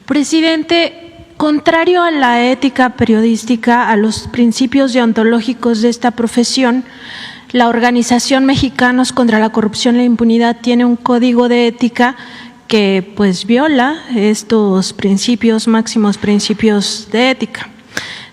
Presidente, contrario a la ética periodística, a los principios deontológicos de esta profesión, la Organización Mexicanos contra la Corrupción y la Impunidad tiene un código de ética que pues viola estos principios, máximos principios de ética.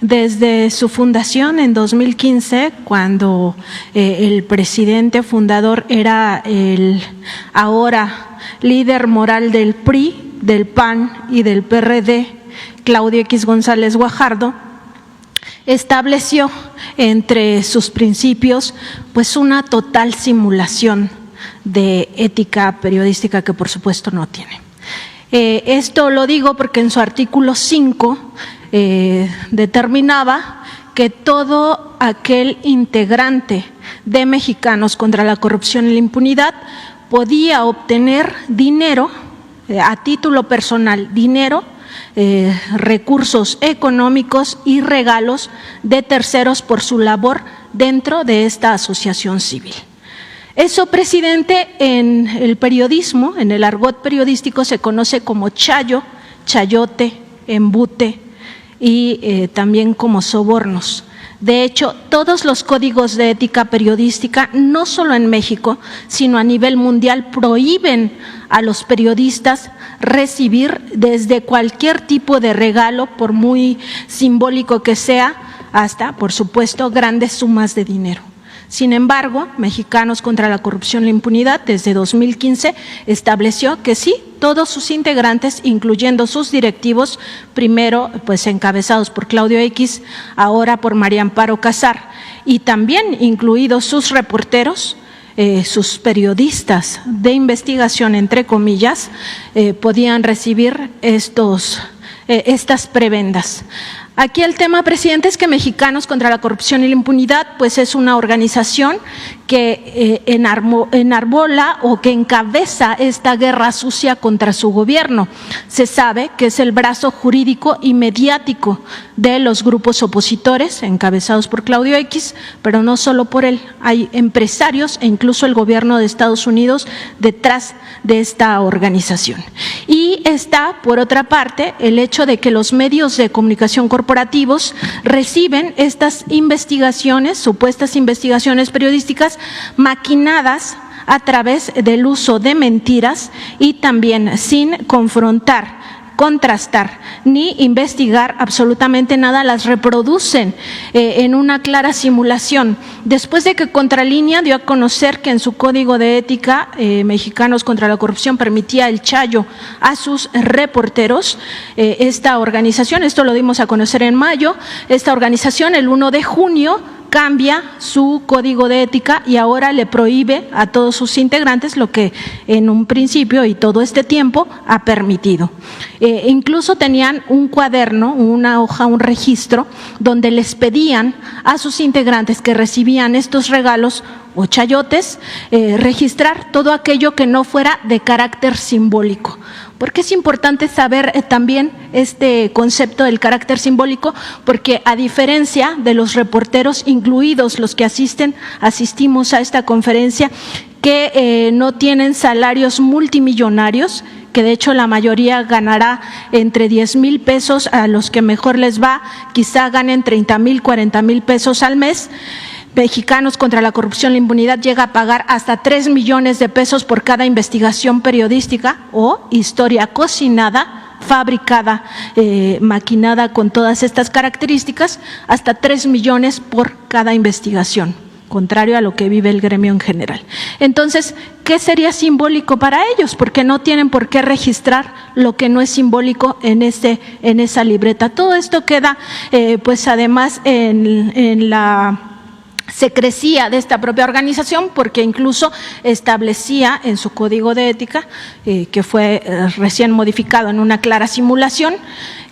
Desde su fundación en 2015, cuando el presidente fundador era el ahora líder moral del PRI, del PAN y del PRD, Claudio X González Guajardo, estableció entre sus principios pues una total simulación de ética periodística que por supuesto no tiene. Esto lo digo porque en su artículo 5 determinaba que todo aquel integrante de Mexicanos contra la Corrupción y la Impunidad podía obtener dinero a título personal, recursos económicos y regalos de terceros por su labor dentro de esta asociación civil. Eso, presidente, en el periodismo, en el argot periodístico se conoce como chayo, chayote, embute y también como sobornos. De hecho, todos los códigos de ética periodística, no solo en México, sino a nivel mundial, prohíben a los periodistas recibir desde cualquier tipo de regalo, por muy simbólico que sea, hasta, por supuesto, grandes sumas de dinero. Sin embargo, Mexicanos contra la Corrupción y la Impunidad desde 2015 estableció que sí, todos sus integrantes, incluyendo sus directivos, primero pues encabezados por Claudio X, ahora por María Amparo Casar, y también incluidos sus reporteros, sus periodistas de investigación, entre comillas, podían recibir estas prebendas. Aquí el tema, presidente, es que Mexicanos contra la Corrupción y la Impunidad pues es una organización que enarbola o que encabeza esta guerra sucia contra su gobierno. Se sabe que es el brazo jurídico y mediático de los grupos opositores encabezados por Claudio X, pero no solo por él, hay empresarios e incluso el gobierno de Estados Unidos detrás de esta organización. Y está, por otra parte, el hecho de que los medios de comunicación corporativos reciben estas investigaciones, supuestas investigaciones periodísticas maquinadas a través del uso de mentiras y también sin confrontar, contrastar ni investigar absolutamente nada, las reproducen en una clara simulación. Después de que Contralínea dio a conocer que en su código de ética Mexicanos contra la Corrupción permitía el chayo a sus reporteros, esta organización, esto lo dimos a conocer en mayo, esta organización el 1 de junio cambia su código de ética y ahora le prohíbe a todos sus integrantes lo que en un principio y todo este tiempo ha permitido. Incluso tenían un cuaderno, una hoja, un registro donde les pedían a sus integrantes que recibían estos regalos o chayotes, registrar todo aquello que no fuera de carácter simbólico. ¿Por qué es importante saber también este concepto del carácter simbólico? Porque a diferencia de los reporteros, incluidos los que asistimos a esta conferencia, que no tienen salarios multimillonarios, que de hecho la mayoría ganará entre 10,000 pesos, a los que mejor les va, quizá ganen 30,000, 40,000 pesos al mes. Mexicanos contra la Corrupción y la Impunidad llega a pagar hasta 3 millones de pesos por cada investigación periodística o historia cocinada, fabricada, maquinada con todas estas características, hasta 3 millones por cada investigación, contrario a lo que vive el gremio en general. Entonces, ¿qué sería simbólico para ellos? Porque no tienen por qué registrar lo que no es simbólico en esa libreta. Todo esto queda, pues además, en la secrecía de esta propia organización, porque incluso establecía en su código de ética, que fue recién modificado en una clara simulación,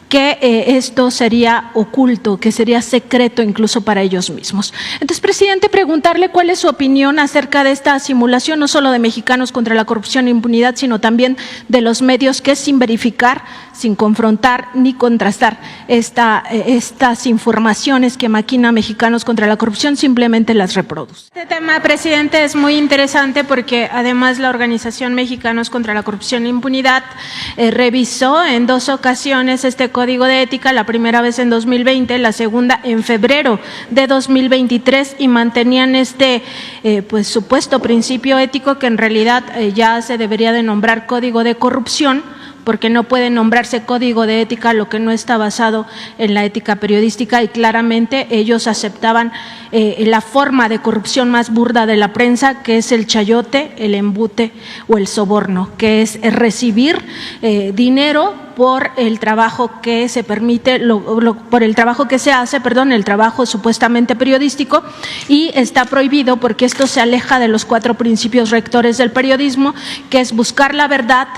que esto sería oculto, que sería secreto incluso para ellos mismos. Entonces, presidente, preguntarle cuál es su opinión acerca de esta simulación, no solo de Mexicanos contra la Corrupción e Impunidad, sino también de los medios que sin verificar, sin confrontar ni contrastar estas informaciones que maquina Mexicanos contra la Corrupción, simplemente las reproduce. Este tema, presidente, es muy interesante porque además la organización Mexicanos contra la Corrupción e Impunidad revisó en 2 ocasiones este Código de Ética, la primera vez en 2020, la segunda en febrero de 2023, y mantenían este pues supuesto principio ético que en realidad ya se debería de nombrar Código de Corrupción, porque no puede nombrarse Código de Ética lo que no está basado en la ética periodística, y claramente ellos aceptaban la forma de corrupción más burda de la prensa, que es el chayote, el embute o el soborno, que es recibir dinero por el trabajo que se permite, por el trabajo que se hace, el trabajo supuestamente periodístico, y está prohibido porque esto se aleja de los 4 principios rectores del periodismo, que es buscar la verdad,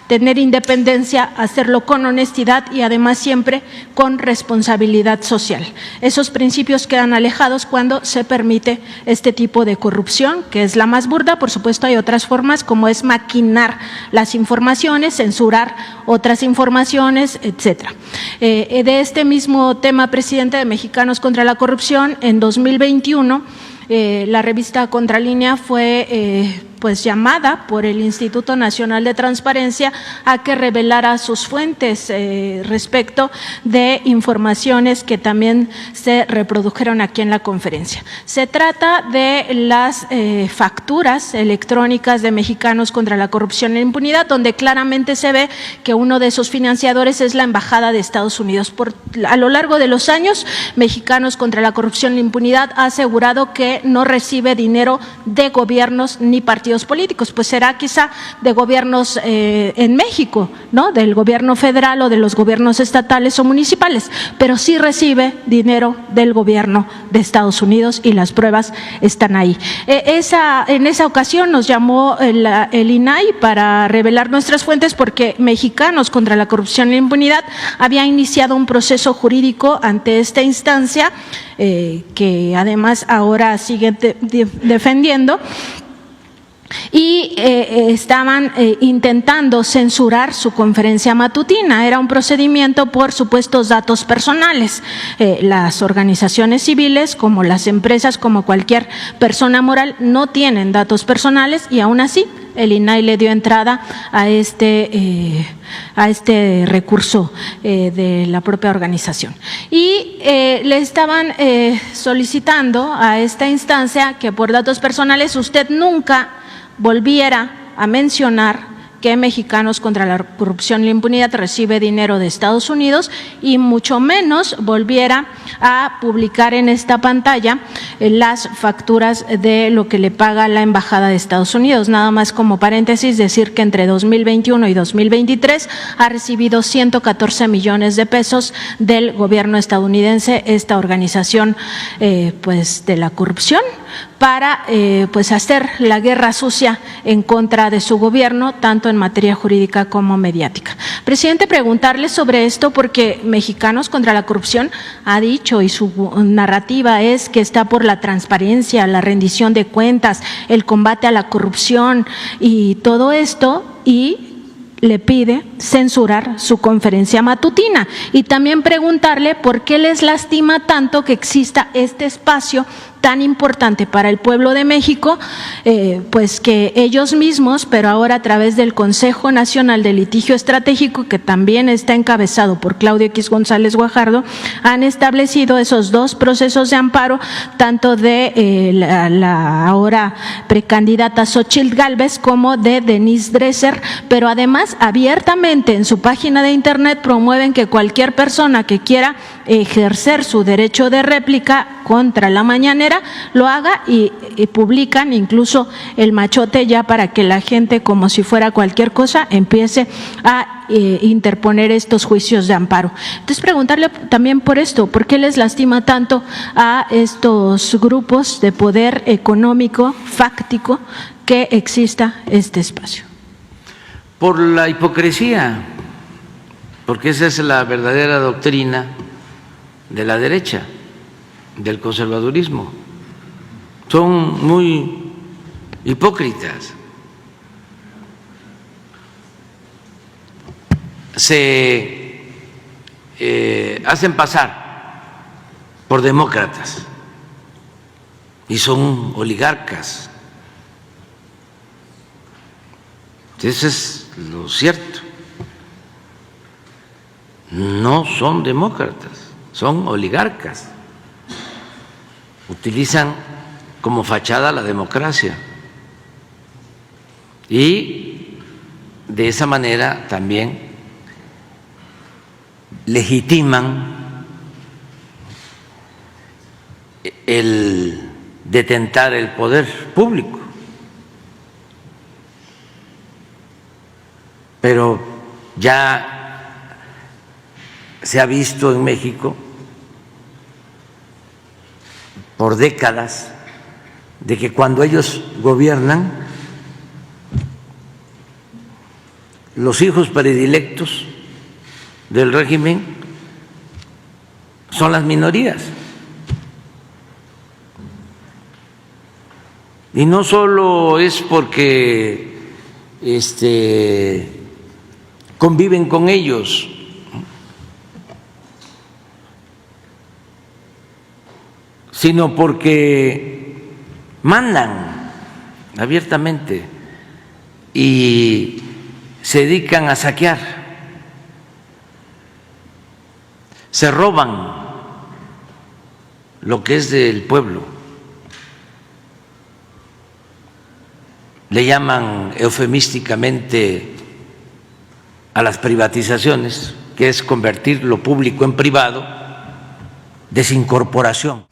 tener independencia, hacerlo con honestidad y además siempre con responsabilidad social. Esos principios quedan alejados cuando se permite este tipo de corrupción, que es la más burda. Por supuesto, hay otras formas, como es maquinar las informaciones, censurar otras informaciones, etcétera. De este mismo tema, presidente, de Mexicanos contra la Corrupción, en 2021, la revista Contralínea fue pues llamada por el Instituto Nacional de Transparencia a que revelara sus fuentes respecto de informaciones que también se reprodujeron aquí en la conferencia. Se trata de las facturas electrónicas de Mexicanos contra la Corrupción e Impunidad, donde claramente se ve que uno de sus financiadores es la Embajada de Estados Unidos. A lo largo de los años, Mexicanos contra la Corrupción e Impunidad ha asegurado que no recibe dinero de gobiernos ni partidos políticos, pues será quizá de gobiernos en México, ¿no? Del gobierno federal o de los gobiernos estatales o municipales, pero sí recibe dinero del gobierno de Estados Unidos y las pruebas están ahí. En esa ocasión nos llamó el INAI para revelar nuestras fuentes porque Mexicanos contra la Corrupción e Impunidad había iniciado un proceso jurídico ante esta instancia que además ahora sigue defendiendo, y estaban intentando censurar su conferencia matutina. Era un procedimiento por supuestos datos personales. Las organizaciones civiles, como las empresas, como cualquier persona moral, no tienen datos personales, y aún así el INAI le dio entrada a este recurso de la propia organización. Y le estaban solicitando a esta instancia que por datos personales usted nunca volviera a mencionar que Mexicanos contra la Corrupción y la Impunidad recibe dinero de Estados Unidos, y mucho menos volviera a publicar en esta pantalla las facturas de lo que le paga la Embajada de Estados Unidos. Nada más como paréntesis decir que entre 2021 y 2023 ha recibido 114 millones de pesos del gobierno estadounidense, esta organización pues de la corrupción, para pues hacer la guerra sucia en contra de su gobierno, tanto en materia jurídica como mediática. Presidente, preguntarle sobre esto porque Mexicanos contra la Corrupción ha dicho, y su narrativa es que está por la transparencia, la rendición de cuentas, el combate a la corrupción y todo esto, y le pide censurar su conferencia matutina. Y también preguntarle por qué les lastima tanto que exista este espacio tan importante para el pueblo de México, pues que ellos mismos, pero ahora a través del Consejo Nacional de Litigio Estratégico, que también está encabezado por Claudio X González Guajardo, han establecido esos 2 procesos de amparo, tanto de la ahora precandidata Xóchitl Gálvez como de Denise Dresser, pero además abiertamente en su página de internet promueven que cualquier persona que quiera ejercer su derecho de réplica contra la mañanera lo haga, y publican incluso el machote ya para que la gente, como si fuera cualquier cosa, empiece a interponer estos juicios de amparo. Entonces, preguntarle también por esto, ¿por qué les lastima tanto a estos grupos de poder económico, fáctico, que exista este espacio? Por la hipocresía, porque esa es la verdadera doctrina de la derecha, del conservadurismo. Son muy hipócritas. Se hacen pasar por demócratas y son oligarcas. Eso es lo cierto. No son demócratas, son oligarcas. Utilizan como fachada la democracia y de esa manera también legitiman el detentar el poder público. Pero ya se ha visto en México por décadas de que cuando ellos gobiernan, los hijos predilectos del régimen son las minorías. Y no solo es porque conviven con ellos, sino porque mandan abiertamente y se dedican a saquear. Se roban lo que es del pueblo. Le llaman eufemísticamente a las privatizaciones, que es convertir lo público en privado, desincorporación.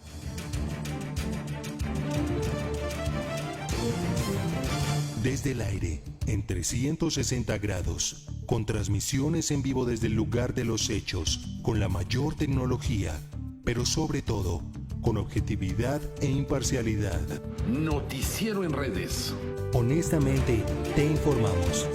Desde el aire, en 360 grados, con transmisiones en vivo desde el lugar de los hechos, con la mayor tecnología, pero sobre todo, con objetividad e imparcialidad. Noticiero en redes. Honestamente, te informamos.